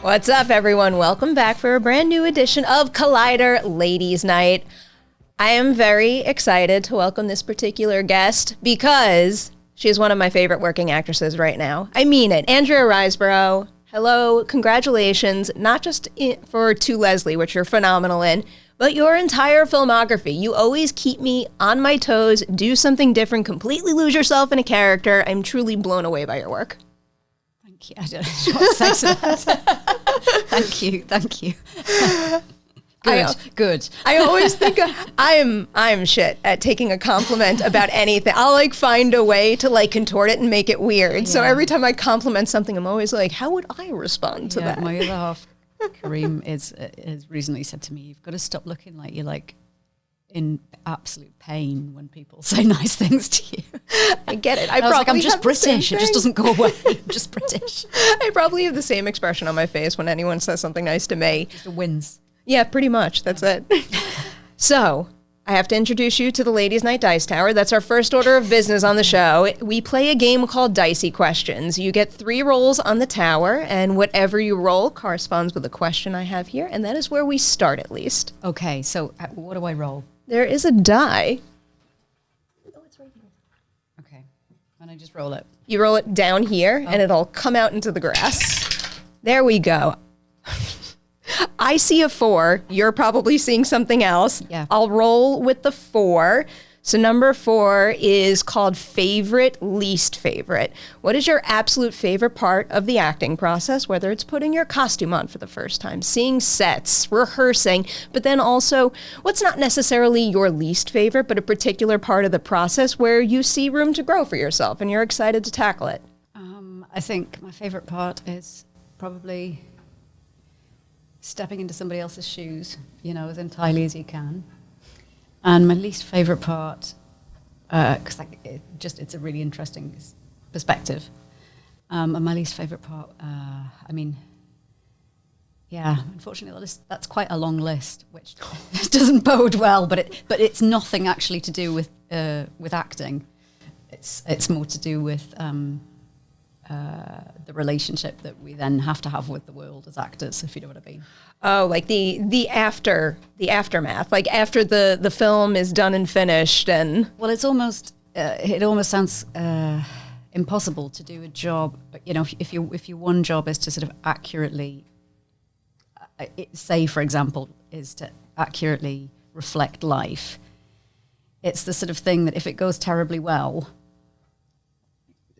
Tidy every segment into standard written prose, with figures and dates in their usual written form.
What's up, everyone? Welcome back for a brand new edition of Collider Ladies Night. I am very excited to welcome this particular guest because she's one of my favorite working actresses right now. I mean it. Andrea Riseborough. Hello, congratulations, not just for To Leslie, which you're phenomenal in, but your entire filmography. You always keep me on my toes, do something different, completely lose yourself in a character. I'm truly blown away by your work. Thank you. I don't know what to say to that. Thank you. Good. I always think I'm shit at taking a compliment about anything. I'll find a way to contort it and make it weird. Yeah. So every time I compliment something, I'm always like, how would I respond to that? My other half, Kareem, has recently said to me, you've got to stop looking like you're in absolute pain when people say nice things to you. I get it. I'm just British. It just doesn't go away. I'm just British. I probably have the same expression on my face when anyone says something nice to me. Just a wins. Yeah, pretty much. That's it. So, I have to introduce you to the Ladies Night Dice Tower. That's our first order of business on the show. We play a game called Dicey Questions. You get 3 rolls on the tower, and whatever you roll corresponds with the question I have here, and that is where we start at least. Okay, so what do I roll? There is a die. Oh, it's right here. Okay, and I just roll it. You roll it down here, and it'll come out into the grass. There we go. I see a 4. You're probably seeing something else. Yeah. I'll roll with the 4. So number 4 is called favorite, least favorite. What is your absolute favorite part of the acting process, whether it's putting your costume on for the first time, seeing sets, rehearsing, but then also what's not necessarily your least favorite, but a particular part of the process where you see room to grow for yourself and you're excited to tackle it? I think my favorite part is probably stepping into somebody else's shoes, as entirely as you can. And my least favorite part, because it's a really interesting perspective. And my least favorite part, unfortunately that's quite a long list, which doesn't bode well. But it's nothing actually to do with acting. It's more to do with the relationship that we then have to have with the world as actors, if you know what I mean. Oh, like the aftermath, like after the film is done and finished, and well, it almost sounds impossible to do a job. If your one job is to sort of accurately, say for example, is to accurately reflect life. It's the sort of thing that if it goes terribly well,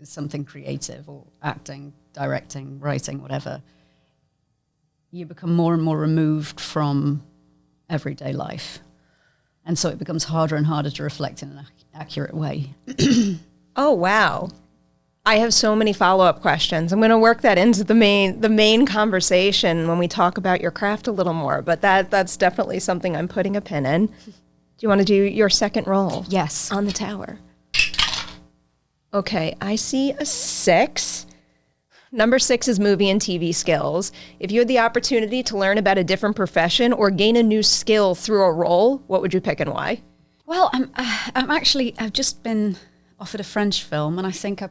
something creative or acting, directing, writing, whatever, you become more and more removed from everyday life. And so it becomes harder and harder to reflect in an accurate way. Oh, wow. I have so many follow-up questions. I'm going to work that into the main conversation when we talk about your craft a little more, but that's definitely something I'm putting a pin in. Do you want to do your second roll? Yes. On the tower. Okay, I see a 6. Number 6 is movie and TV skills. If you had the opportunity to learn about a different profession or gain a new skill through a role, what would you pick and why? Well, I've just been offered a French film, and I think I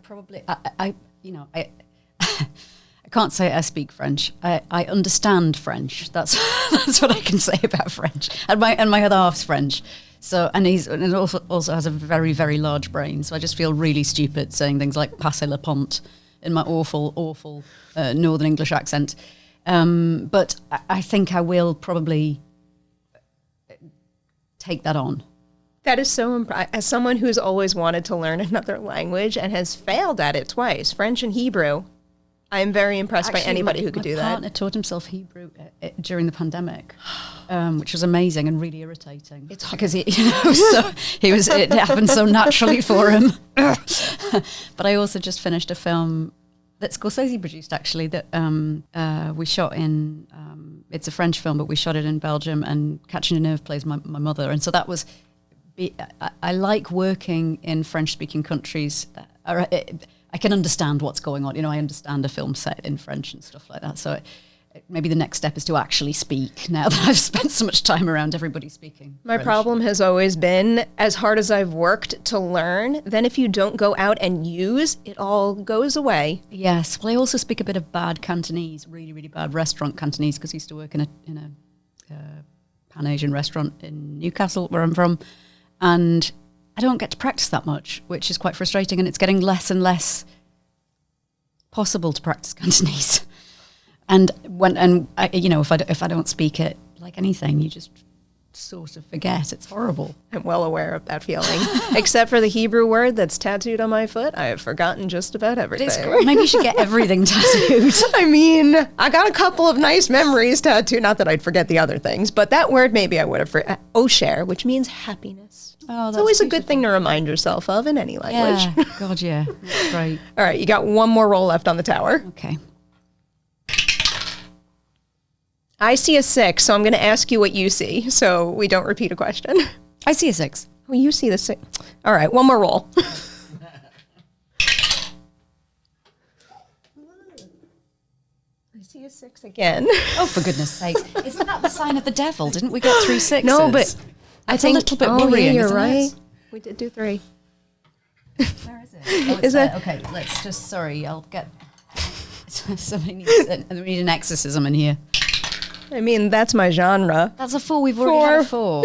can't say I speak French. I understand French. That's what I can say about French. And my other half's French. So, and he also has a very, very large brain. So I just feel really stupid saying things like "passez le pont" in my awful Northern English accent. But I think I will probably take that on. That is so as someone who's always wanted to learn another language and has failed at it twice, French and Hebrew, I'm very impressed by anybody who could do that. My partner taught himself Hebrew during the pandemic, which was amazing and really irritating. It's because it happened so naturally for him. But I also just finished a film that Scorsese produced, actually, that we shot in. It's a French film, but we shot it in Belgium, and Catherine Deneuve plays my mother, and so that was. I like working in French-speaking countries. I can understand what's going on. I understand a film set in French and stuff like that. So maybe the next step is to actually speak now that I've spent so much time around everybody speaking My French. problem has always been, as hard as I've worked to learn, then if you don't go out and use, it all goes away. Yes. Well, I also speak a bit of bad Cantonese, really, really bad restaurant Cantonese, because I used to work in a Pan-Asian restaurant in Newcastle, where I'm from. And I don't get to practice that much, which is quite frustrating. And it's getting less and less possible to practice Cantonese. And if I don't speak it like anything, you just sort of forget. It's horrible. I'm well aware of that feeling. Except for the Hebrew word that's tattooed on my foot, I have forgotten just about everything. Maybe you should get everything tattooed. I mean, I got a couple of nice memories tattooed. Not that I'd forget the other things, but that word maybe I would have forgotten. Osher, which means happiness. Oh, it's always a good thing to remind yourself of in any language. Yeah. God, yeah. That's great. All right, you got one more roll left on the tower. Okay. I see a 6, so I'm going to ask you what you see, so we don't repeat a question. I see a 6. Oh, you see the 6. All right, one more roll. I see a 6 again. Oh, for goodness sake. Isn't that the sign of the devil? Didn't we get 3 6s? No, but I think a little bit worrying, yeah, you're isn't right. it? We did do 3. Where is it? Oh, Is it? Okay, let's just, sorry, I'll get, somebody needs, we need an exorcism in here. I mean, that's my genre. That's a 4, we've already had a 4.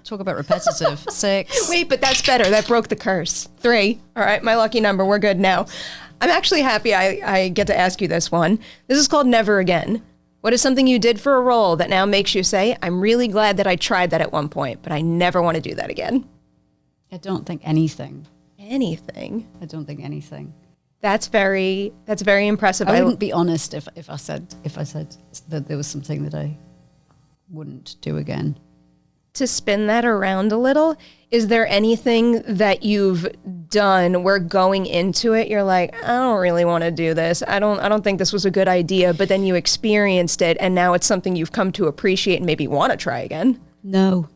Talk about repetitive. 6. Wait, but that's better. That broke the curse. 3. All right, my lucky number. We're good now. I'm actually happy I get to ask you this one. This is called Never Again. What is something you did for a role that now makes you say, I'm really glad that I tried that at one point, but I never want to do that again? I don't think anything. Anything. I don't think anything. That's very impressive. I wouldn't be honest if I said that there was something that I wouldn't do again. To spin that around a little, is there anything that you've done where going into it you're like, I don't really want to do this. I don't think this was a good idea, but then you experienced it and now it's something you've come to appreciate and maybe want to try again? No.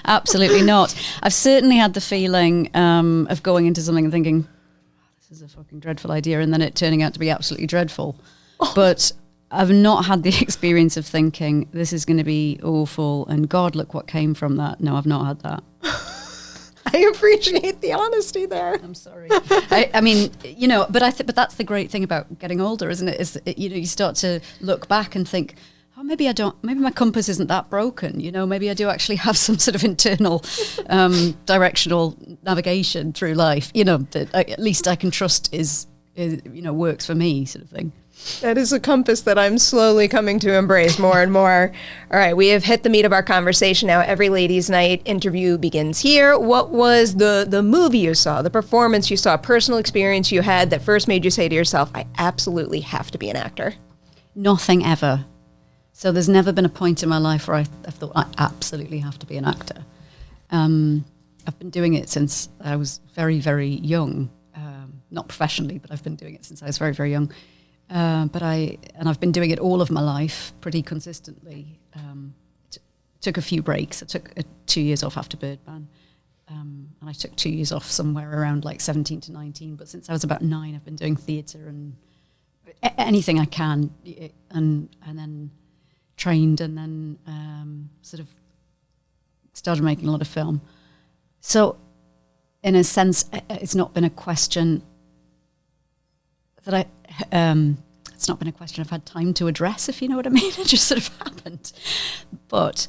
Absolutely not. I've certainly had the feeling of going into something and thinking, this is a fucking dreadful idea, and then it turning out to be absolutely dreadful. Oh. But I've not had the experience of thinking, this is going to be awful, and God, look what came from that. No, I've not had that. I appreciate the honesty there. I'm sorry. I mean, but that's the great thing about getting older, isn't it? You start to look back and think, oh, maybe my compass isn't that broken. Maybe I do actually have some sort of internal directional navigation through life, that at least I can trust is works for me, sort of thing. That is a compass that I'm slowly coming to embrace more and more. All right, we have hit the meat of our conversation now. Every ladies' night interview begins here. What was the movie you saw, the performance you saw, personal experience you had that first made you say to yourself, I absolutely have to be an actor? Nothing ever. So there's never been a point in my life where I've thought I absolutely have to be an actor. I've been doing it since I was very, very young. Not professionally, but I've been doing it since I was very, very young. But I've been doing it all of my life pretty consistently. Took a few breaks. I took 2 years off after Birdman. And I took 2 years off somewhere around like 17 to 19. But since I was about 9, I've been doing theatre and anything I can. And then trained and then sort of started making a lot of film. So in a sense, it's not been a question that it's not been a question I've had time to address, if you know what I mean. It just sort of happened. But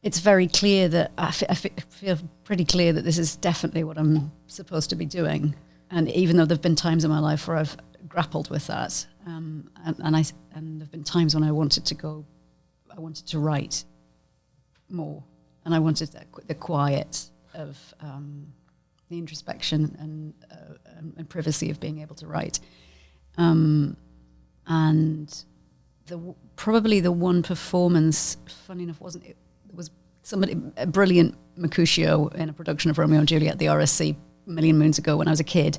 it's very clear that I feel pretty clear that this is definitely what I'm supposed to be doing. And even though there have been times in my life where I've grappled with that, and there have been times when I wanted to write more, and I wanted the quiet of the introspection and privacy of being able to write. And probably the one performance, funny enough, it was a brilliant Mercutio in a production of Romeo and Juliet at the RSC a million moons ago when I was a kid.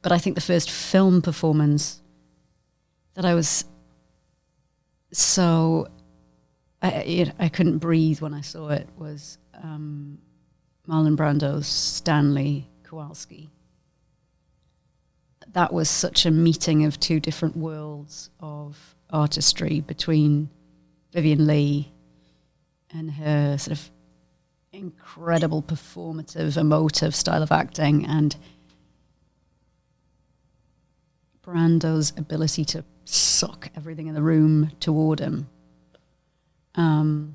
But I think the first film performance that I was so I couldn't breathe when I saw it was Marlon Brando's Stanley Kowalski. that was such a meeting of two different worlds of artistry between Vivien Leigh and her sort of incredible performative, emotive style of acting, and Brando's ability to suck everything in the room toward him. And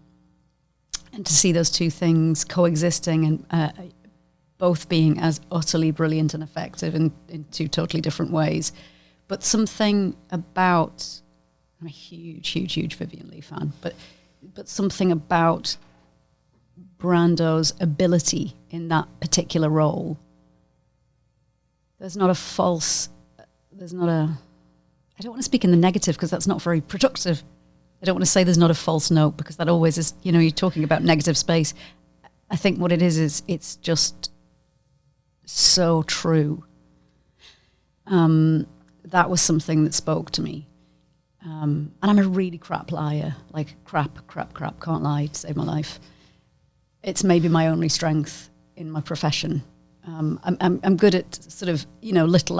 to see those two things coexisting and both being as utterly brilliant and effective in two totally different ways. But something about, I'm a huge Vivien Leigh fan, but something about Brando's ability in that particular role. I don't want to speak in the negative because that's not very productive. I don't want to say there's not a false note because that always is, you're talking about negative space. I think what it is it's just so true. That was something that spoke to me. And I'm a really crap liar, like crap, can't lie to save my life. It's maybe my only strength in my profession. I'm good at sort of, not little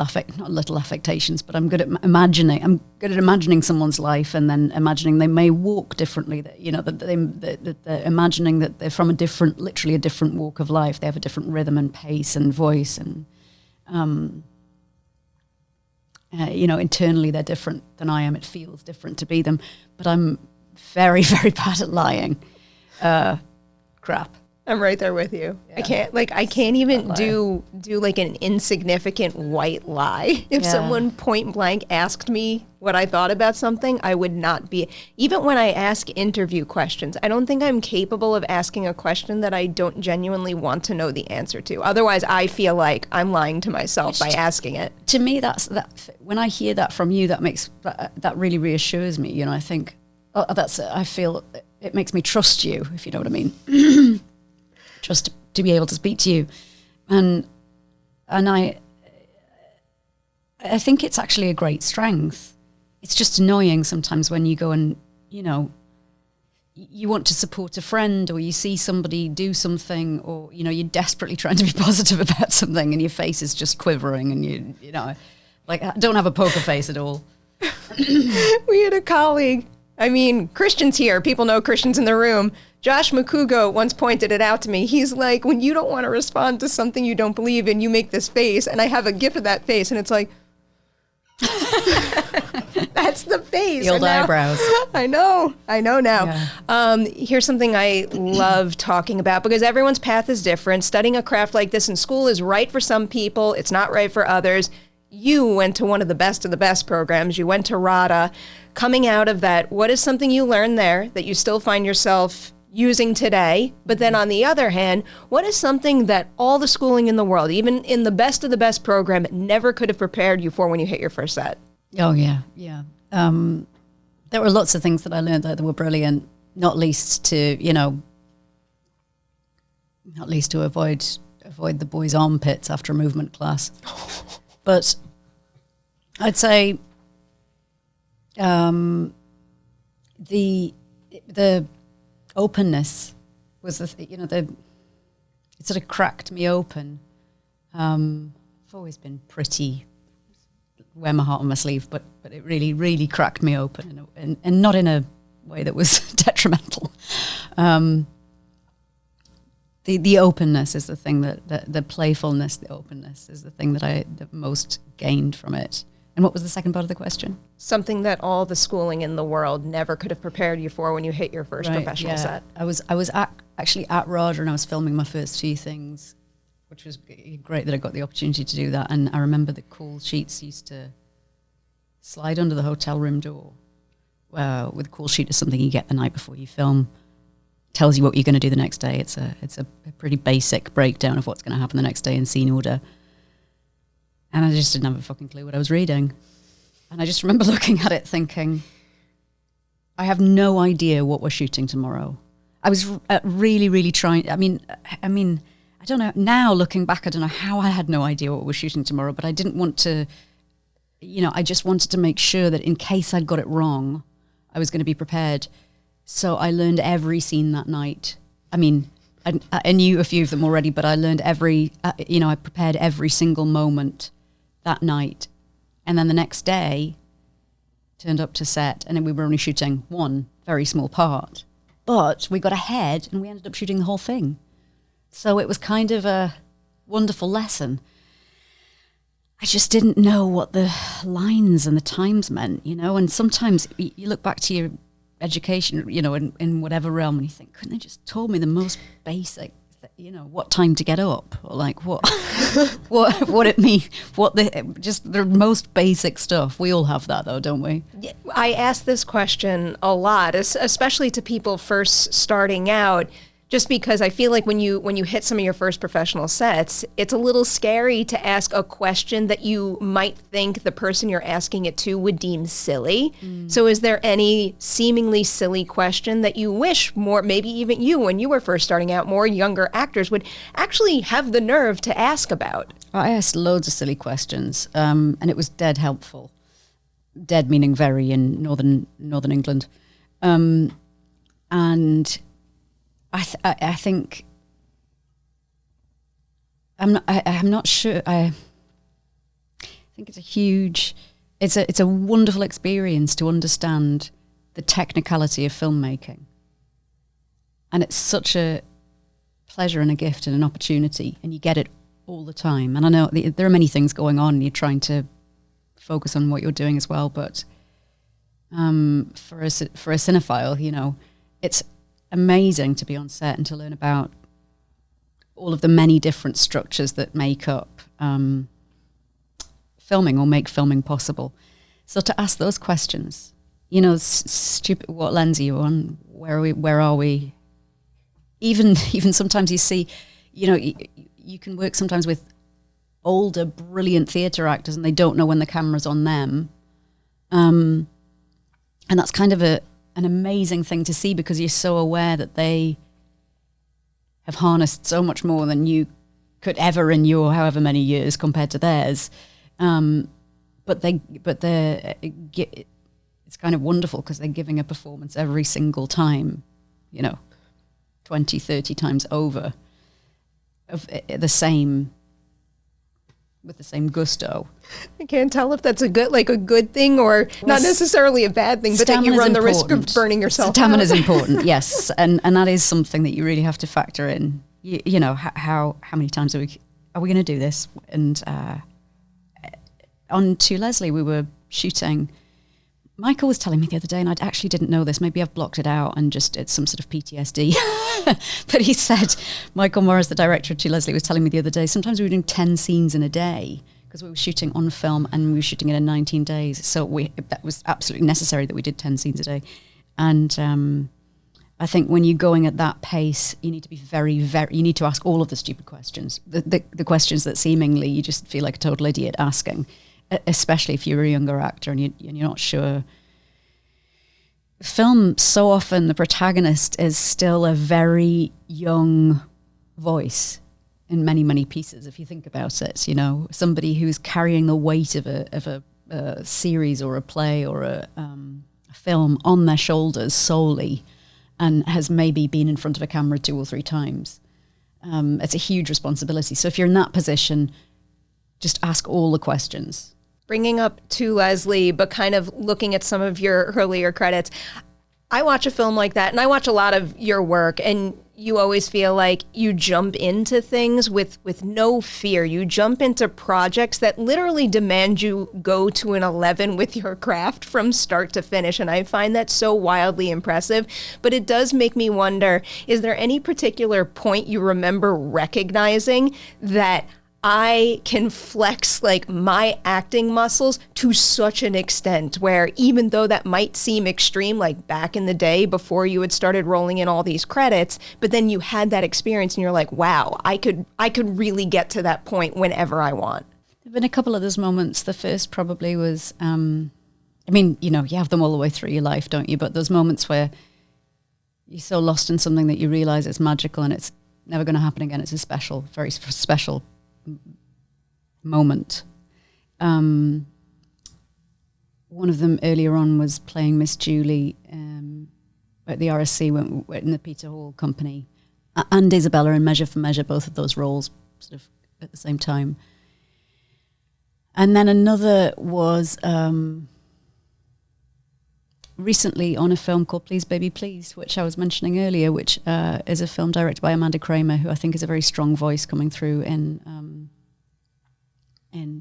affectations, but I'm good at imagining someone's life and then imagining they may walk differently, that they're imagining that they're from literally a different walk of life. They have a different rhythm and pace and voice and, internally they're different than I am. It feels different to be them, but I'm very, very bad at lying. Crap. I'm right there with you. Yeah. I can't even do like an insignificant white lie. If someone point blank asked me what I thought about something, I would not be, even when I ask interview questions, I don't think I'm capable of asking a question that I don't genuinely want to know the answer to. Otherwise, I feel like I'm lying to myself by asking it. To me, when I hear that from you, that really reassures me. I think, I feel it makes me trust you, if you know what I mean. Just to be able to speak to you. And I think it's actually a great strength. It's just annoying sometimes when you go and, you want to support a friend or you see somebody do something or, you're desperately trying to be positive about something and your face is just quivering and I don't have a poker face at all. We had a colleague. Christians here, people know Christians in the room. Josh McCugo once pointed it out to me. He's like, when you don't want to respond to something you don't believe in, you make this face, and I have a gif of that face, and it's like, that's the face. The old eyebrows. I know now. Yeah. Here's something I love talking about, because everyone's path is different. Studying a craft like this in school is right for some people. It's not right for others. You went to one of the best programs. You went to RADA. Coming out of that, what is something you learned there that you still find yourself using today? But then on the other hand, what is something that all the schooling in the world, even in the best of the best program, never could have prepared you for when you hit your first set? Oh, yeah. There were lots of things that I learned that were brilliant, not least to avoid the boys' armpits after a movement class. But I'd say the openness was it sort of cracked me open. I've always been pretty, wear my heart on my sleeve, but it really, really cracked me open and not in a way that was detrimental. The openness is the thing the playfulness, the openness is the thing that I the most gained from it. And what was the second part of the question? Something that all the schooling in the world never could have prepared you for when you hit your first professional set. I was actually at RADA and I was filming my first few things, which was great that I got the opportunity to do that. And I remember the call sheets used to slide under the hotel room door. With a call sheet is something you get the night before you film. Tells you what you're going to do the next day. It's a pretty basic breakdown of what's going to happen the next day in scene order. And I just didn't have a fucking clue what I was reading. And I just remember looking at it thinking, I have no idea what we're shooting tomorrow. I was really, really trying. I mean, I don't know. Now looking back, I don't know how I had no idea what we're shooting tomorrow, but I didn't want to, I just wanted to make sure that in case I got it wrong, I was going to be prepared. So I learned every scene that night. I mean, I knew a few of them already, but I learned I prepared every single moment that night And then the next day, turned up to set, and then we were only shooting one very small part. But we got ahead, and we ended up shooting the whole thing. So it was kind of a wonderful lesson. I just didn't know what the lines and the times meant, you know. And sometimes you look back to your education, you know, in whatever realm, and you think, couldn't they just told me the most basic, you know, what time to get up, or like what what it means, just the most basic stuff. We all have that, though, don't we? I ask this question a lot, especially to people first starting out, just because I feel like when you hit some of your first professional sets, it's a little scary to ask a question that you might think the person you're asking it to would deem silly. So is there any seemingly silly question that you wish more, maybe even you, when you were first starting out, more younger actors would actually have the nerve to ask about? I asked loads of silly questions, and it was dead helpful. Dead meaning very in northern England. And I think I'm not sure. I think it's a wonderful experience to understand the technicality of filmmaking, and it's such a pleasure and a gift and an opportunity, and you get it all the time. And I know there are many things going on, and you're trying to focus on what you're doing as well. But for a cinephile, you know, it's amazing to be on set and to learn about all of the many different structures that make up filming or make filming possible. So to ask those questions, you know, stupid, what lens are you on? Where are we? Even sometimes you see, you know, you can work sometimes with older, brilliant theatre actors, and they don't know when the camera's on them. And that's kind of an amazing thing to see, because you're so aware that they have harnessed so much more than you could ever in your however many years compared to theirs. But it's kind of wonderful because they're giving a performance every single time, you know, 20, 30 times over of the same, with the same gusto. I can't tell if that's a good thing or not necessarily a bad thing, but that you run the risk of burning yourself Stamina out. is important, yes. And that is something that you really have to factor in. You know, how many times are we going to do this? And on To Leslie, we were shooting. Michael was telling me the other day, and I actually didn't know this. Maybe I've blocked it out and just it's some sort of PTSD. But he said, Michael Morris, the director of To Leslie, was telling me the other day, sometimes we were doing 10 scenes in a day because we were shooting on film and we were shooting it in 19 days. So that was absolutely necessary that we did 10 scenes a day. And I think when you're going at that pace, you need to be you need to ask all of the stupid questions, the questions that seemingly you just feel like a total idiot asking, especially if you're a younger actor and you're not sure. Film, so often the protagonist is still a very young voice in many, many pieces, if you think about it. You know, somebody who's carrying the weight of a series or a play or a film on their shoulders solely, and has maybe been in front of a camera 2 or 3 times. It's a huge responsibility. So if you're in that position, just ask all the questions. Bringing up To Leslie, but kind of looking at some of your earlier credits, I watch a film like that, and I watch a lot of your work, and you always feel like you jump into things with no fear. You jump into projects that literally demand you go to an 11 with your craft from start to finish, and I find that so wildly impressive. But it does make me wonder, is there any particular point you remember recognizing that I can flex like my acting muscles to such an extent where even though that might seem extreme, like back in the day before you had started rolling in all these credits, but then you had that experience and you're like, wow, I could really get to that point whenever I want. There have been a couple of those moments. The first probably was, I mean, you know, you have them all the way through your life, don't you? But those moments where you're so lost in something that you realize it's magical and it's never going to happen again. It's a special, very special moment. One of them earlier on was playing Miss Julie at the RSC in the Peter Hall Company, and Isabella in Measure for Measure, both of those roles sort of at the same time. And then another was recently on a film called Please Baby Please, which I was mentioning earlier, which is a film directed by Amanda Kramer, who I think is a very strong voice coming through in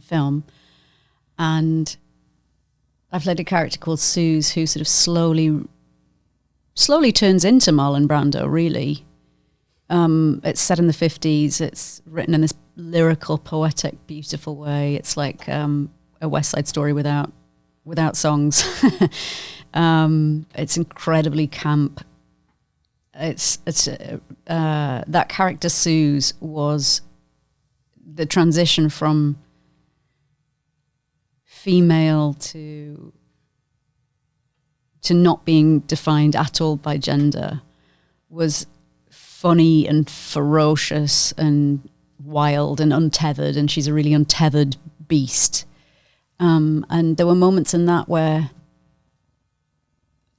film. And I played a character called Suze, who sort of slowly turns into Marlon Brando, really. It's set in the 50s. It's written in this lyrical, poetic, beautiful way. It's like a West Side Story without songs. It's incredibly camp. It's that character Suze was the transition from female to not being defined at all by gender was funny and ferocious and wild and untethered, and she's a really untethered beast. And there were moments in that where,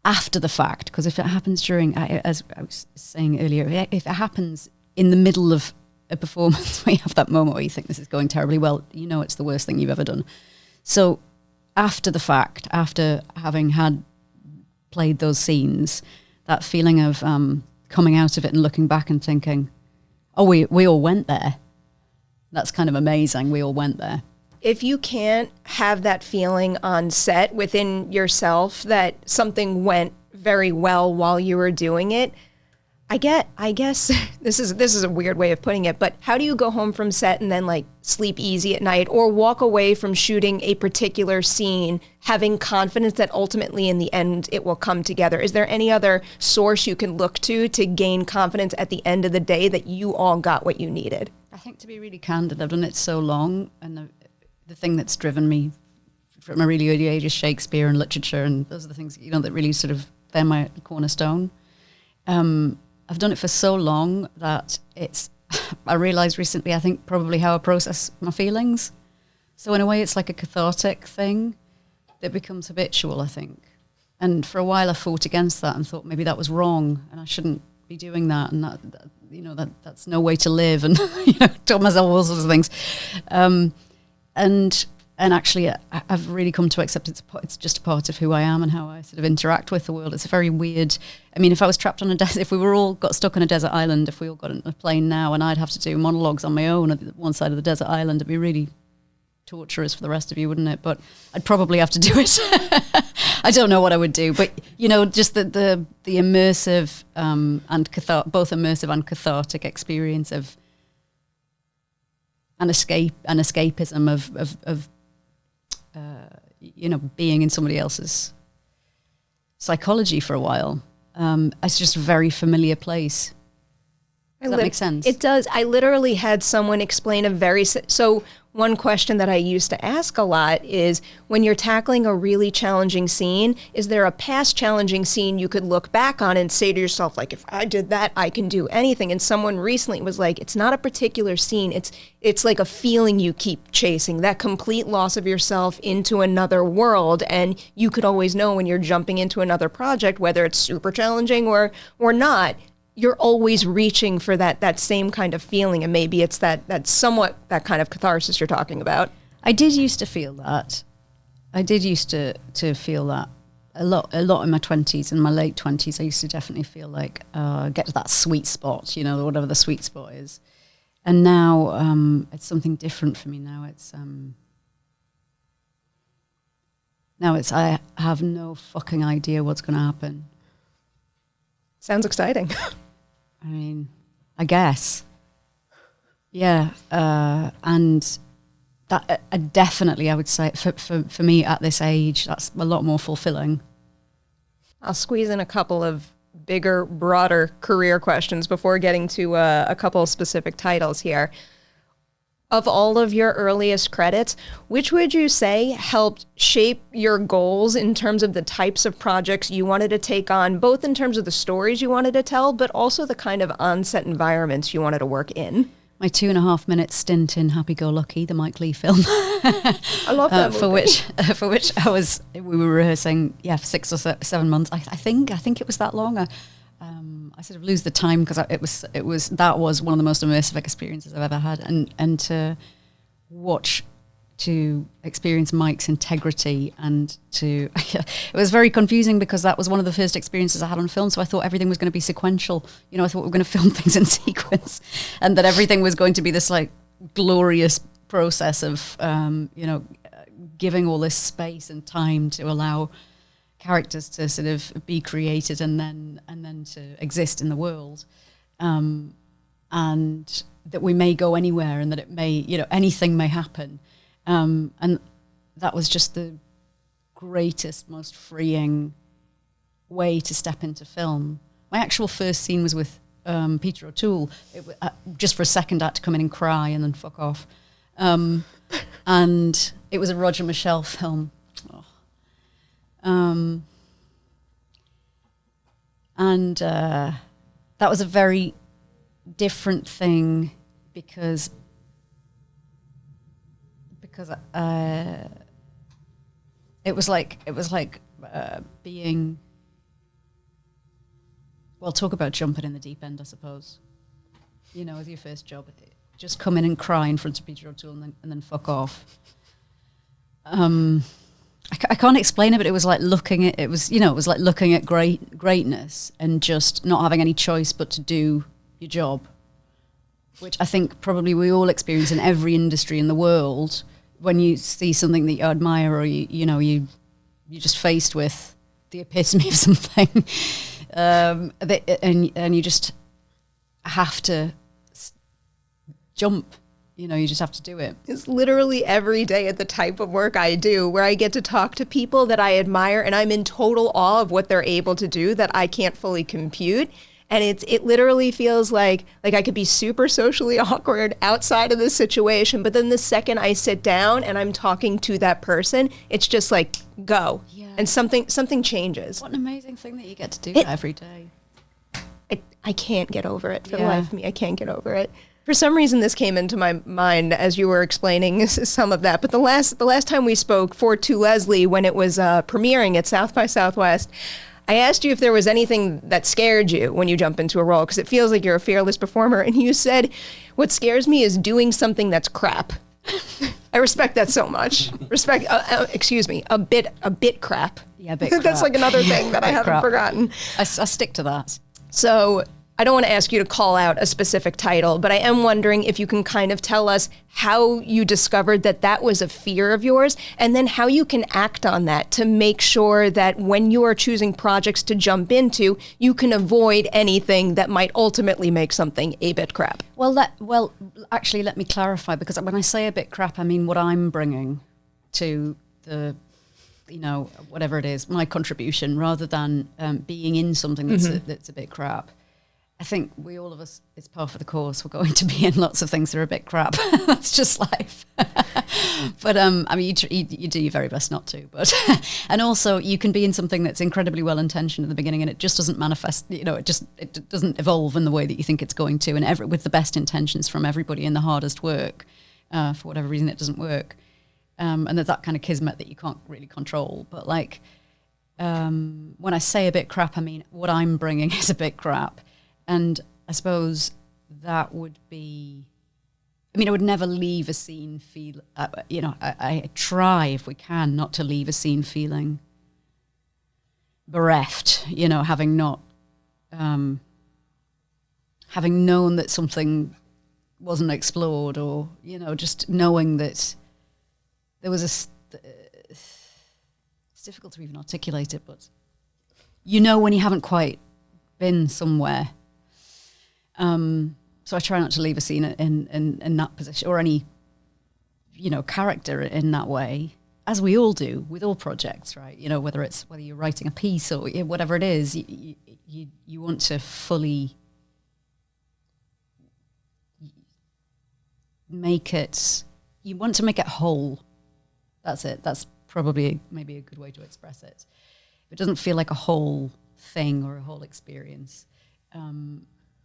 after the fact, because if it happens during, as I was saying earlier, if it happens in the middle of a performance where you have that moment where you think this is going terribly well, you know it's the worst thing you've ever done. So after the fact, after having had played those scenes, that feeling of coming out of it and looking back and thinking, oh, we all went there. That's kind of amazing. We all went there. If you can't have that feeling on set within yourself that something went very well while you were doing it, I guess this is a weird way of putting it, but how do you go home from set and then like sleep easy at night, or walk away from shooting a particular scene having confidence that ultimately in the end it will come together? Is there any other source you can look to gain confidence at the end of the day that you all got what you needed? I think, to be really candid, I've done it so long, and the thing that's driven me from a really early age is Shakespeare and literature, and those are the things, that really sort of, they're my cornerstone. I've done it for so long that I realised recently, I think, probably how I process my feelings. So in a way, it's like a cathartic thing that becomes habitual, I think. And for a while, I fought against that and thought maybe that was wrong and I shouldn't be doing that, and that's no way to live, and told myself all sorts of things. And actually, I've really come to accept it's just a part of who I am and how I sort of interact with the world. It's a very weird. I mean, if I was trapped on a desert, if we were all got stuck on a desert island, if we all got on a plane now, and I'd have to do monologues on my own at one side of the desert island, it'd be really torturous for the rest of you, wouldn't it? But I'd probably have to do it. I don't know what I would do, but just the immersive and both immersive and cathartic experience of an escapism of being in somebody else's psychology for a while. It's just a very familiar place. Does that make sense? It does. I literally had someone explain one question that I used to ask a lot is, when you're tackling a really challenging scene, is there a past challenging scene you could look back on and say to yourself, like, if I did that, I can do anything? And someone recently was like, it's not a particular scene. It's like a feeling you keep chasing, that complete loss of yourself into another world. And you could always know when you're jumping into another project, whether it's super challenging or not, you're always reaching for that same kind of feeling, and maybe it's that somewhat that kind of catharsis you're talking about. I did used to feel that. I did used to feel that a lot in my 20s and my late 20s. I used to definitely feel like get to that sweet spot, whatever the sweet spot is. And now it's something different for me. Now it's I have no fucking idea what's going to happen. Sounds exciting. I mean, I guess. Yeah. And that definitely, I would say, for me at this age, that's a lot more fulfilling. I'll squeeze in a couple of bigger, broader career questions before getting to a couple of specific titles here. Of all of your earliest credits, which would you say helped shape your goals in terms of the types of projects you wanted to take on, both in terms of the stories you wanted to tell, but also the kind of on-set environments you wanted to work in? My 2.5-minute stint in Happy Go Lucky, the Mike Leigh film. I love that movie. For which we were rehearsing, for 6 or 7 months. I think it was that long. I sort of lose the time because that was one of the most immersive experiences I've ever had, and to watch to experience Mike's integrity and to it was very confusing because that was one of the first experiences I had on film, so I thought everything was going to be sequential. You know, I thought we were going to film things in sequence and that everything was going to be this like glorious process of you know, giving all this space and time to allow characters to sort of be created and then to exist in the world, and that we may go anywhere and that it may, you know, anything may happen. And that was just the greatest, most freeing way to step into film. My actual first scene was with Peter O'Toole. Just for a second, I had to come in and cry and then fuck off. And it was a Roger Michelle film. Oh. And that was a very different thing because it was like being, well, talk about jumping in the deep end, I suppose. You know, with your first job, just come in and cry in front of Peter O'Toole and then fuck off. I can't explain it, but it was like looking at greatness and just not having any choice but to do your job, which I think probably we all experience in every industry in the world. When you see something that you admire, or you're just faced with the epitome of something, and you just have to jump. You know, you just have to do it. It's literally every day at the type of work I do where I get to talk to people that I admire and I'm in total awe of what they're able to do that I can't fully compute. And it literally feels like I could be super socially awkward outside of this situation, but then the second I sit down and I'm talking to that person, it's just like, go. Yeah. And something changes. What an amazing thing that you get to do that every day. I can't get over it for the life of me. I can't get over it. For some reason, this came into my mind as you were explaining some of that. But the last time we spoke for To Leslie, when it was premiering at South by Southwest, I asked you if there was anything that scared you when you jump into a role, because it feels like you're a fearless performer. And you said, what scares me is doing something that's crap. I respect that so much. Excuse me, a bit crap. Yeah, a bit crap. That's like another thing that I haven't forgotten. I stick to that. So I don't want to ask you to call out a specific title, but I am wondering if you can kind of tell us how you discovered that was a fear of yours, and then how you can act on that to make sure that when you are choosing projects to jump into, you can avoid anything that might ultimately make something a bit crap. Well, actually, let me clarify, because when I say a bit crap, I mean what I'm bringing to the, you know, whatever it is, my contribution, rather than being in something that's a bit crap. I think all of us, it's part of the course. We're going to be in lots of things that are a bit crap. That's just life. But I mean, you do your very best not to. But and also, you can be in something that's incredibly well intentioned at the beginning, and it just doesn't manifest. You know, it doesn't evolve in the way that you think it's going to. And with the best intentions from everybody in the hardest work, for whatever reason, it doesn't work. And there's that kind of kismet that you can't really control. But like, when I say a bit crap, I mean what I'm bringing is a bit crap. And I suppose that would be, I mean, I would never leave a scene I try, if we can, not to leave a scene feeling bereft, you know, having known that something wasn't explored, or, you know, just knowing that there was it's difficult to even articulate it, but you know when you haven't quite been somewhere. So I try not to leave a scene in that position, or any, you know, character in that way, as we all do with all projects, right? You know, whether you're writing a piece or whatever it is, you want to fully make it. You want to make it whole. That's it. That's probably maybe a good way to express it. If it doesn't feel like a whole thing or a whole experience,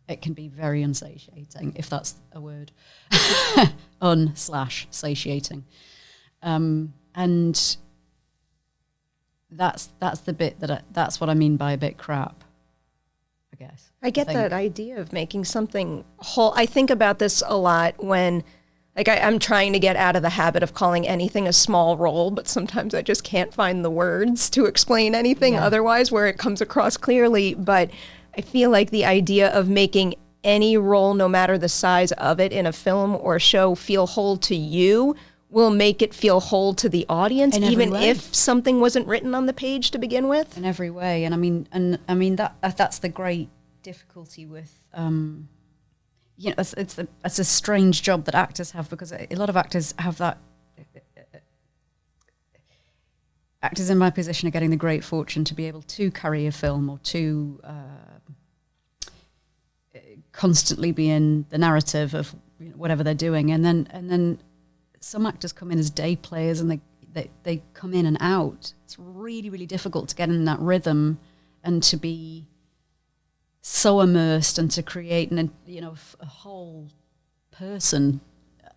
it can be very unsatiating, if that's a word. /satiating. And that's the bit that's what I mean by a bit crap, I guess. I get that idea of making something whole. I think about this a lot when Like I'm trying to get out of the habit of calling anything a small role, but sometimes I just can't find the words to explain anything otherwise where it comes across clearly. But I feel like the idea of making any role, no matter the size of it in a film or show, feel whole to you will make it feel whole to the audience, even if something wasn't written on the page to begin with. In every way. And I mean that's the great difficulty with you know, it's a strange job that actors have, because a lot of actors have that. Actors in my position are getting the great fortune to be able to carry a film or to constantly be in the narrative of, you know, whatever they're doing, and then some actors come in as day players, and they come in and out. It's really, really difficult to get in that rhythm and to be so immersed and to create a whole person,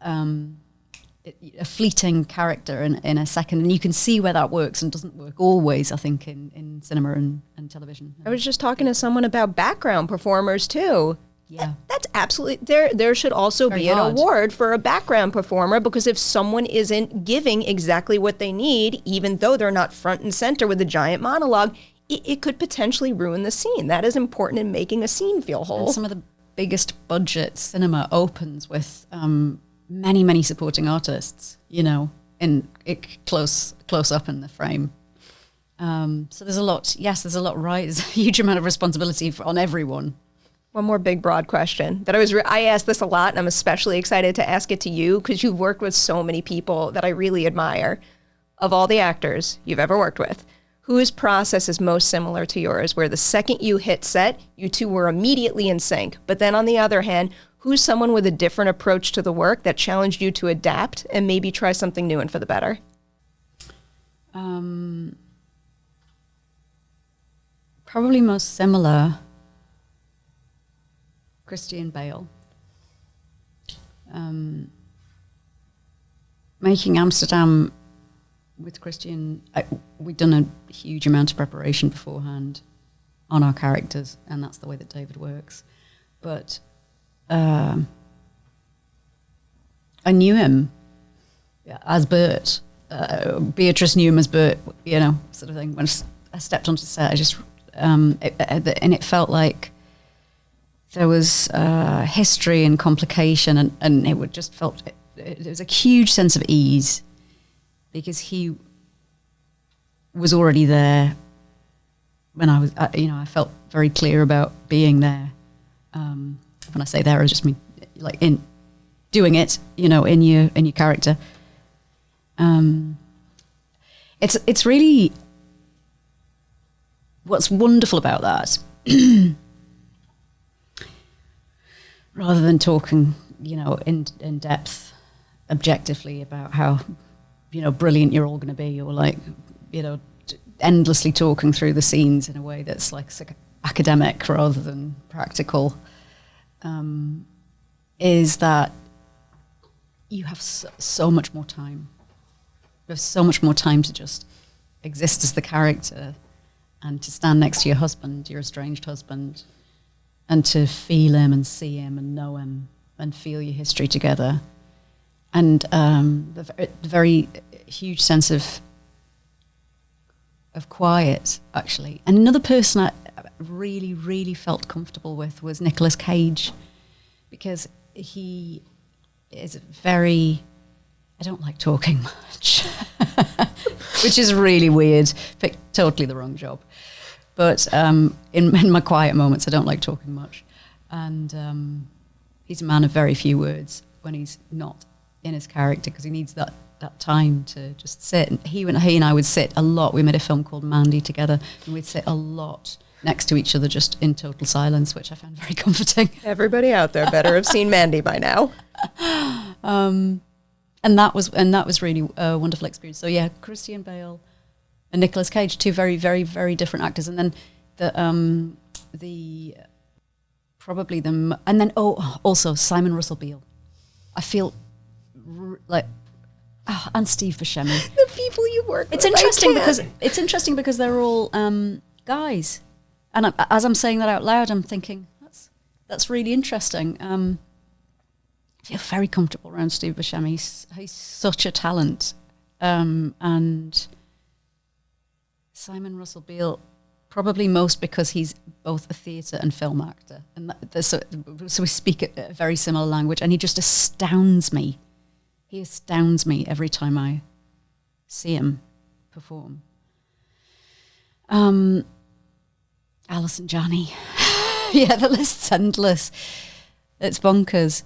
a fleeting character in a second. And you can see where that works and doesn't work always, I think, in cinema and television. I was just talking to someone about background performers too. Yeah. That's absolutely, there should also be an award for a background performer, because if someone isn't giving exactly what they need, even though they're not front and center with a giant monologue, it could potentially ruin the scene. That is important in making a scene feel whole. And some of the biggest budget cinema opens with many, many supporting artists, you know, close up in the frame. So there's a lot, there's a lot, right? There's a huge amount of responsibility on everyone. One more big, broad question that I ask this a lot, and I'm especially excited to ask it to you because you've worked with so many people that I really admire. Of all the actors you've ever worked with, whose process is most similar to yours, where the second you hit set, you two were immediately in sync? But then on the other hand, who's someone with a different approach to the work that challenged you to adapt and maybe try something new and for the better? Probably most similar, Christian Bale. Making Amsterdam with Christian, we'd done a huge amount of preparation beforehand on our characters, and that's the way that David works. But I knew him as Bert. Beatrice knew him as Bert, you know, sort of thing. When I stepped onto the set, I just, and it felt like there was history and complication, and it would just felt, there was a huge sense of ease, because he was already there when I was, I felt very clear about being there. When I say there, I just mean like in doing it, you know, in your character. It's really, what's wonderful about that, rather than talking, you know, in depth, objectively about how, you know, brilliant you're all going to be, or like, you know, endlessly talking through the scenes in a way that's like academic rather than practical, is that you have so much more time. You have so much more time to just exist as the character and to stand next to your husband, your estranged husband, and to feel him and see him and know him and feel your history together. And the very huge sense of quiet, actually. And another person I really, really felt comfortable with was Nicolas Cage, because he is very, I don't like talking much, which is really weird. Picked totally the wrong job. But in my quiet moments, I don't like talking much. And he's a man of very few words when he's not in his character, because he needs that time to just sit. And he and I would sit a lot. We made a film called Mandy together, and we'd sit a lot next to each other just in total silence, which I found very comforting. Everybody out there better have seen Mandy by now. And that was really a wonderful experience. So yeah, Christian Bale and Nicolas Cage, two very, very, very different actors. And then also Simon Russell Beale. I feel and Steve Buscemi. The people you work with. It's interesting because they're all guys, and as I'm saying that out loud, I'm thinking that's really interesting. I feel very comfortable around Stu Buscemi. He's such a talent. And Simon Russell Beale, probably most because he's both a theatre and film actor. And so we speak a very similar language, and he just astounds me. He astounds me every time I see him perform. Allison Janney. Yeah, the list's endless. It's bonkers.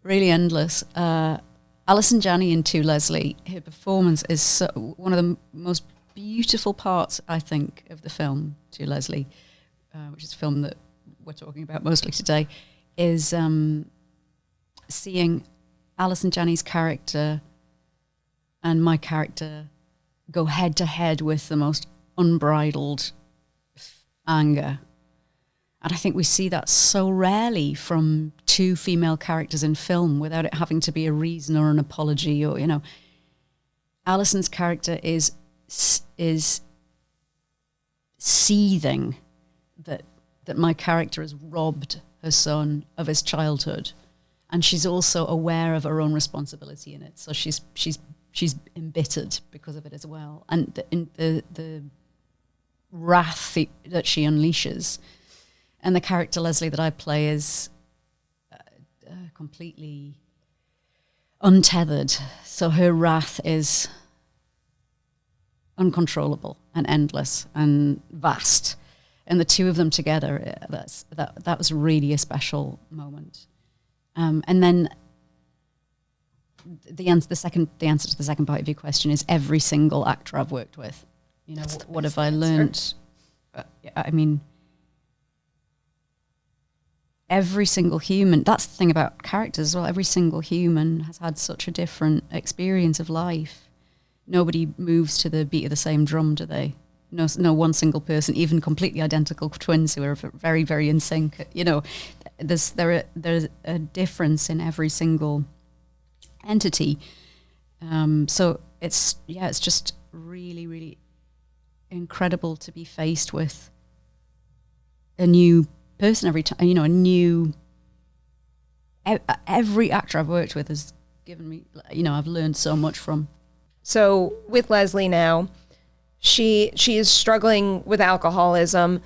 Really endless. Allison Janney in To Leslie, her performance is one of the most beautiful parts, I think, of the film To Leslie, which is a film that we're talking about mostly today, is seeing Allison Janney's character and my character go head to head with the most unbridled anger. And I think we see that so rarely from two female characters in film without it having to be a reason or an apology or, you know. Alison's character is seething that my character has robbed her son of his childhood. And she's also aware of her own responsibility in it. So she's embittered because of it as well. And the wrath that she unleashes. And the character Leslie that I play is completely untethered. So her wrath is uncontrollable and endless and vast. And the two of them together, that was really a special moment. And then the answer to the second part of your question is every single actor I've worked with. You know, what have I learned? I mean, every single human, that's the thing about characters as well, every single human has had such a different experience of life. Nobody moves to the beat of the same drum, do they? No one single person, even completely identical twins who are very, very in sync. You know, there's a difference in every single entity. So it's just really, really incredible to be faced with a new person every time. You know, every actor I've worked with has given me, you know, I've learned so much from. So with Leslie now, she is struggling with alcoholism.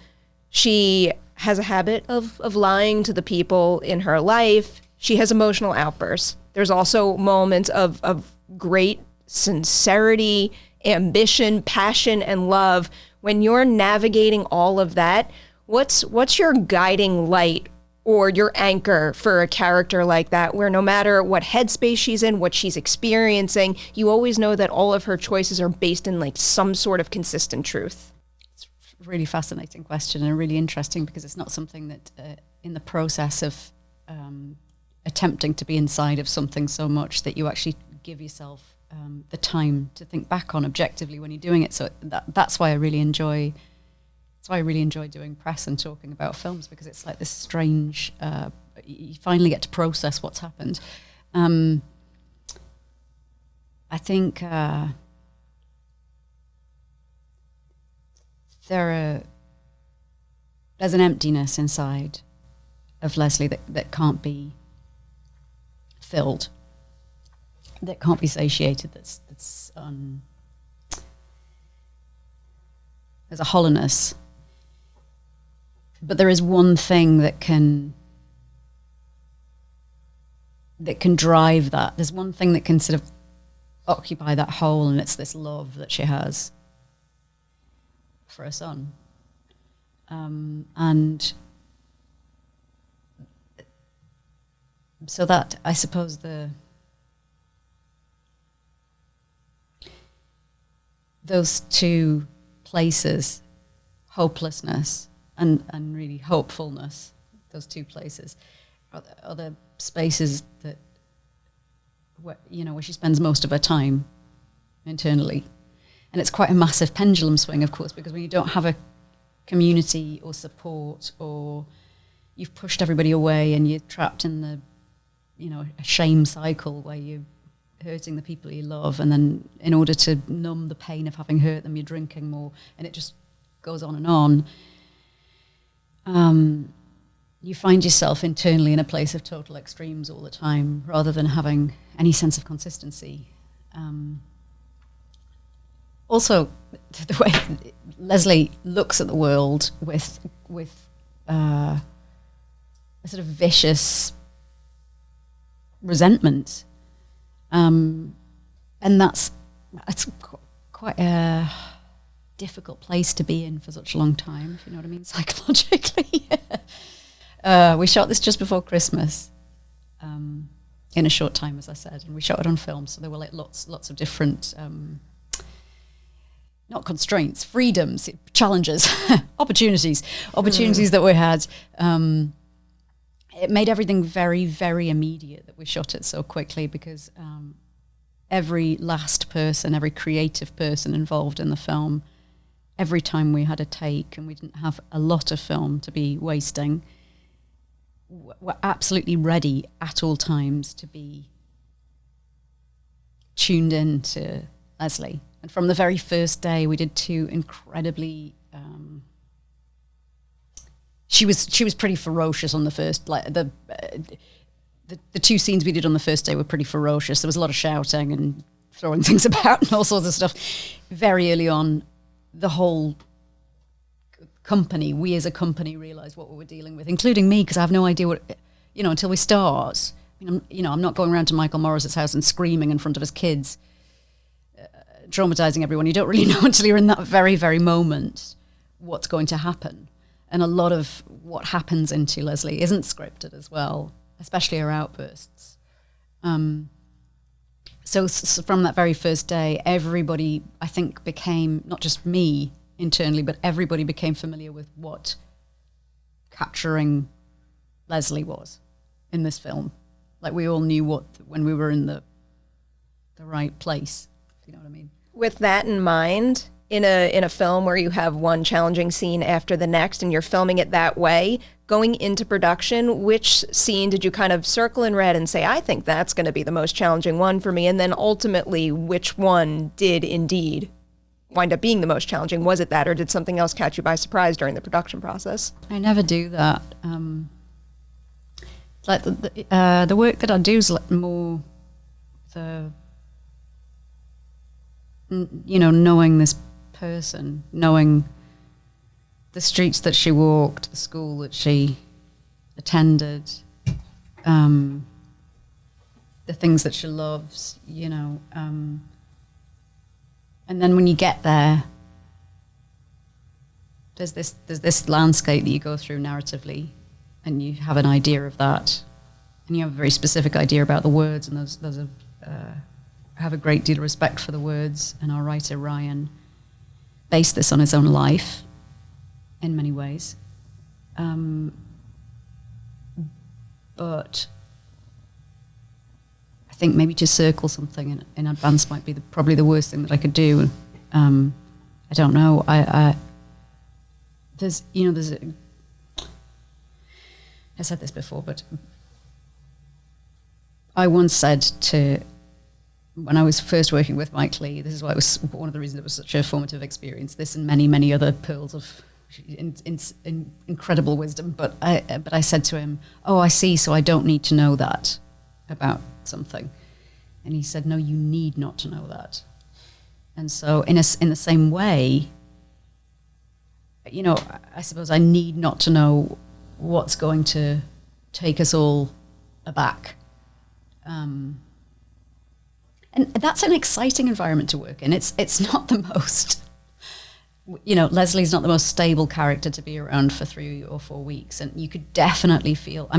She has a habit of lying to the people in her life. She has emotional outbursts. There's also moments of great sincerity, ambition, passion, and love. When you're navigating all of that, what's your guiding light or your anchor for a character like that, where no matter what headspace she's in, what she's experiencing, you always know that all of her choices are based in like some sort of consistent truth? It's a really fascinating question and really interesting because it's not something that in the process of attempting to be inside of something so much that you actually give yourself the time to think back on objectively when you're doing it. So that's why I really enjoy. That's why I really enjoy doing press and talking about films, because it's like this strange. You finally get to process what's happened. I think there's an emptiness inside of Leslie that can't be filled, that can't be satiated. There's a hollowness. But there is one thing that can drive that. There's one thing that can sort of occupy that hole, and it's this love that she has for her son. And so that, I suppose, those two places, hopelessness and really hopefulness, those two places are the spaces that, where she spends most of her time internally. And it's quite a massive pendulum swing, of course, because when you don't have a community or support, or you've pushed everybody away and you're trapped in the, a shame cycle where you're hurting the people you love, and then in order to numb the pain of having hurt them, you're drinking more, and it just goes on and on. you find yourself internally in a place of total extremes all the time, rather than having any sense of consistency. Also, the way Leslie looks at the world with a sort of vicious resentment, and it's quite a difficult place to be in for such a long time, if you know what I mean, psychologically. We shot this just before Christmas, in a short time, as I said, and we shot it on film, so there were like lots of different not constraints, freedoms, challenges, opportunities that we had. It made everything very, very immediate that we shot it so quickly, because every last person, every creative person involved in the film, every time we had a take, and we didn't have a lot of film to be wasting, were absolutely ready at all times to be tuned in to Leslie. And from the very first day, we did two incredibly. She was pretty ferocious on the first. Like the two scenes we did on the first day were pretty ferocious. There was a lot of shouting and throwing things about and all sorts of stuff. Very early on, the whole company, we as a company, realised what we were dealing with, including me, because I have no idea what, until we start. I'm not going around to Michael Morris's house and screaming in front of his kids, traumatizing everyone. You don't really know until you're in that very, very moment what's going to happen. And a lot of what happens into Leslie isn't scripted as well, especially her outbursts. So from that very first day, everybody, I think, became, not just me internally, but everybody became familiar with what capturing Leslie was in this film. Like, we all knew when we were in the right place, if you know what I mean. With that in mind, in a film where you have one challenging scene after the next and you're filming it that way, going into production, which scene did you kind of circle in red and say, I think that's going to be the most challenging one for me? And then ultimately, which one did indeed wind up being the most challenging? Was it that, or did something else catch you by surprise during the production process? I never do that. Like the work that I do is like more the, knowing this person, knowing the streets that she walked, the school that she attended, the things that she loves, and then when you get there, there's this landscape that you go through narratively, and you have an idea of that, and you have a very specific idea about the words, and I have a great deal of respect for the words, and our writer Ryan based this on his own life in many ways. But I think maybe to circle something in advance might be probably the worst thing that I could do. I don't know. I said this before, but I once said when I was first working with Mike Leigh, this is why it was one of the reasons it was such a formative experience, this and many, many other pearls of incredible wisdom. But I said to him, oh, I see, so I don't need to know that about something. And he said, no, you need not to know that. And so in the same way, I suppose I need not to know what's going to take us all aback. And that's an exciting environment to work in. It's not the most, Leslie's not the most stable character to be around for 3 or 4 weeks. And you could definitely feel,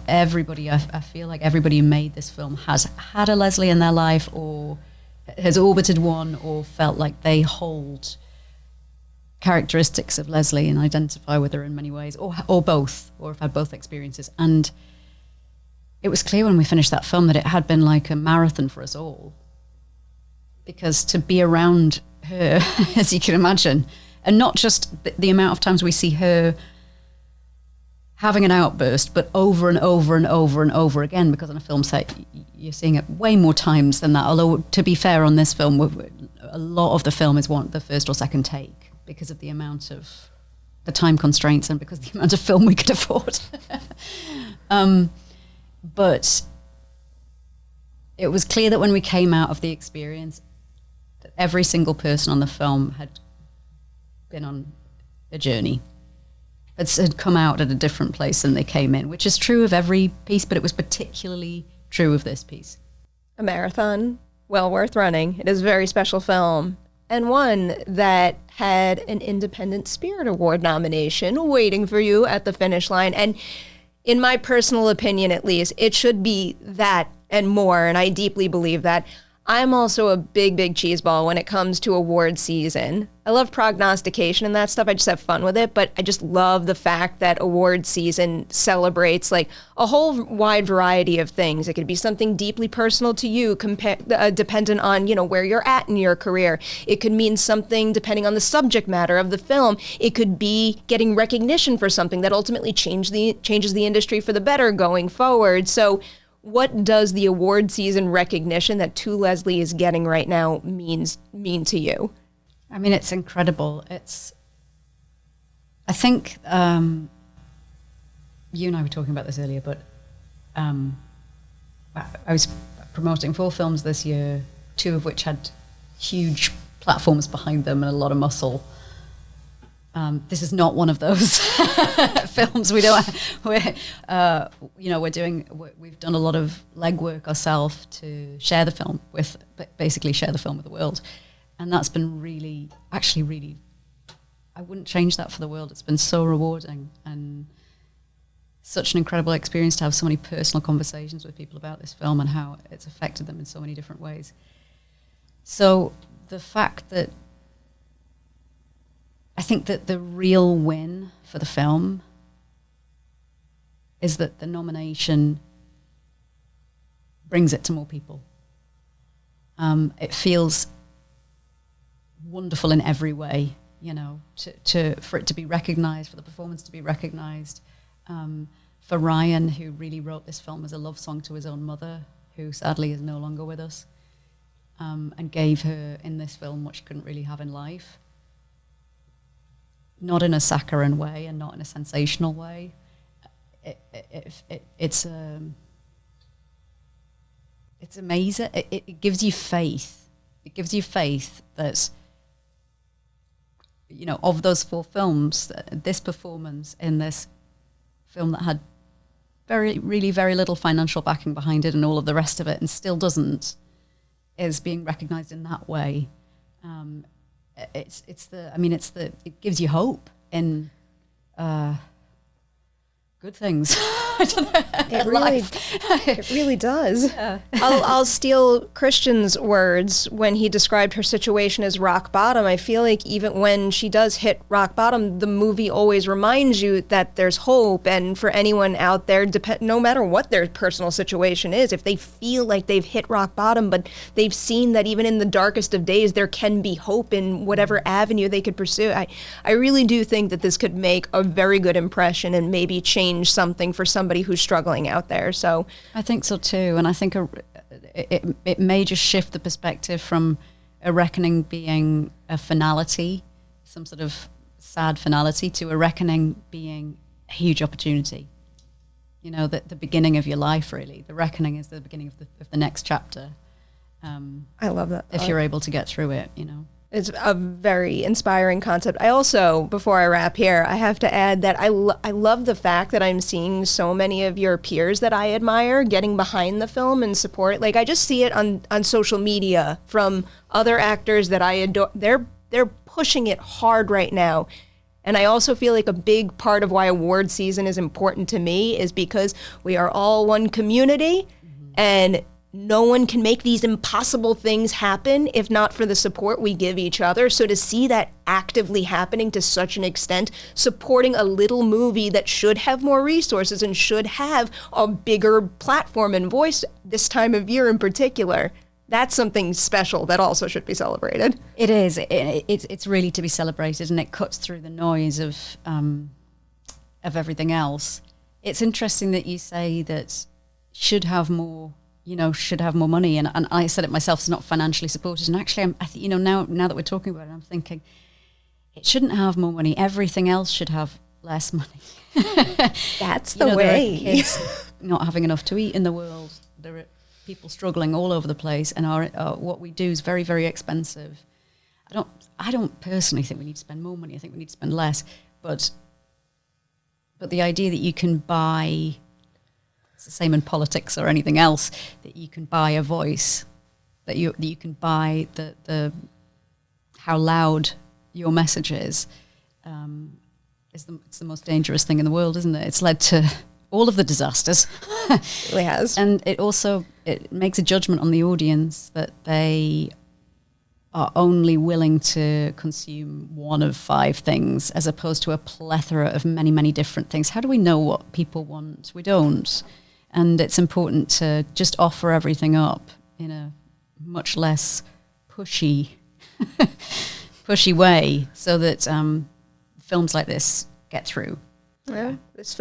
everybody, I feel like everybody who made this film has had a Leslie in their life, or has orbited one, or felt like they hold characteristics of Leslie and identify with her in many ways, or both, or have had both experiences. And it was clear when we finished that film that it had been like a marathon for us all. Because to be around her, as you can imagine, and not just the amount of times we see her having an outburst, but over and over and over and over again, because on a film set, you're seeing it way more times than that. Although, to be fair, on this film, a lot of the film is the first or second take, because of the amount of the time constraints and because the amount of film we could afford. But it was clear that when we came out of the experience, that every single person on the film had been on a journey. Had come out at a different place than they came in, which is true of every piece, but it was particularly true of this piece. A marathon, well worth running. It is a very special film, and one that had an Independent Spirit Award nomination waiting for you at the finish line. And in my personal opinion, at least, it should be that and more, and I deeply believe that. I'm also a big cheeseball when it comes to award season. I love prognostication and that stuff. I just have fun with it, but I just love the fact that award season celebrates like a whole wide variety of things. It could be something deeply personal to you, dependent on, you know, where you're at in your career. It could mean something depending on the subject matter of the film. It could be getting recognition for something that ultimately changes the industry for the better going forward. So what does the award season recognition that To Leslie is getting right now mean to you? I mean, it's incredible. I think you and I were talking about this earlier, but I was promoting 4 films this year, 2 of which had huge platforms behind them and a lot of muscle. This is not one of those films. We've done a lot of legwork ourselves to share the film with the world. And that's been really, I wouldn't change that for the world. It's been so rewarding and such an incredible experience to have so many personal conversations with people about this film and how it's affected them in so many different ways. So the fact that I think that the real win for the film is that the nomination brings it to more people. It feels wonderful in every way, you know, for it to be recognized, for the performance to be recognized. For Ryan, who really wrote this film as a love song to his own mother, who sadly is no longer with us, and gave her in this film what she couldn't really have in life. Not in a saccharine way and not in a sensational way. It's amazing. It gives you faith. It gives you faith that, you know, of those 4 films, this performance in this film that had really very little financial backing behind it and all of the rest of it and still doesn't, is being recognized in that way. It gives you hope in good things. It really does. Yeah. I'll steal Christian's words when he described her situation as rock bottom. I feel like even when she does hit rock bottom, the movie always reminds you that there's hope. And for anyone out there, no matter what their personal situation is, if they feel like they've hit rock bottom, but they've seen that even in the darkest of days, there can be hope in whatever avenue they could pursue. I really do think that this could make a very good impression and maybe change something for somebody who's struggling out there. So I think so too, and I think it may just shift the perspective from a reckoning being a finality, some sort of sad finality, to a reckoning being a huge opportunity. You know, the beginning of your life, really. The reckoning is the beginning of the next chapter. I love that. If you're able to get through it, you know. It's a very inspiring concept. I also, before I wrap here, I have to add that I love the fact that I'm seeing so many of your peers that I admire getting behind the film and support. Like, I just see it on social media from other actors that I adore. They're pushing it hard right now. And I also feel like a big part of why award season is important to me is because we are all one community, and no one can make these impossible things happen if not for the support we give each other. So to see that actively happening to such an extent, supporting a little movie that should have more resources and should have a bigger platform and voice this time of year in particular, that's something special that also should be celebrated. It is. It's really to be celebrated, and it cuts through the noise of everything else. It's interesting that you say that should have more money, and I said it myself, it's not financially supported. And actually, now that we're talking about it, I'm thinking it shouldn't have more money. Everything else should have less money. That's the way. There are kids not having enough to eat in the world. There are people struggling all over the place, and what we do is very, very expensive. I don't personally think we need to spend more money. I think we need to spend less. But the idea that you can buy, it's the same in politics or anything else, that you can buy a voice, that you can buy the how loud your message is it's the most dangerous thing in the world, isn't it? It's led to all of the disasters. It really has. And it makes a judgment on the audience that they are only willing to consume one of 5 things as opposed to a plethora of many, many different things. How do we know what people want? We don't. And it's important to just offer everything up in a much less pushy way so that films like this get through. Yeah. This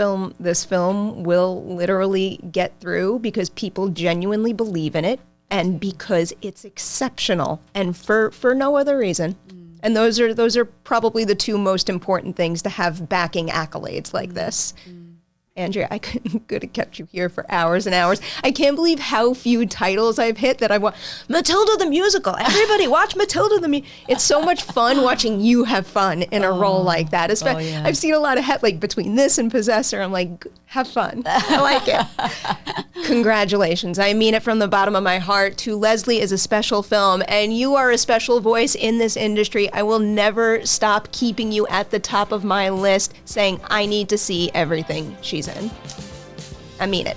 film will literally get through because people genuinely believe in it. And because it's exceptional, and for no other reason. And those are probably the 2 most important things to have backing accolades like this. Andrea, I could have kept you here for hours and hours. I can't believe how few titles I've hit that I want. Matilda the musical. Everybody watch Matilda the musical. It's so much fun watching you have fun in a role like that. Yeah. I've seen a lot of between this and Possessor. I'm like, have fun. I like it. Congratulations. I mean it from the bottom of my heart. To Leslie is a special film, and you are a special voice in this industry. I will never stop keeping you at the top of my list saying I need to see everything she's in. I mean it.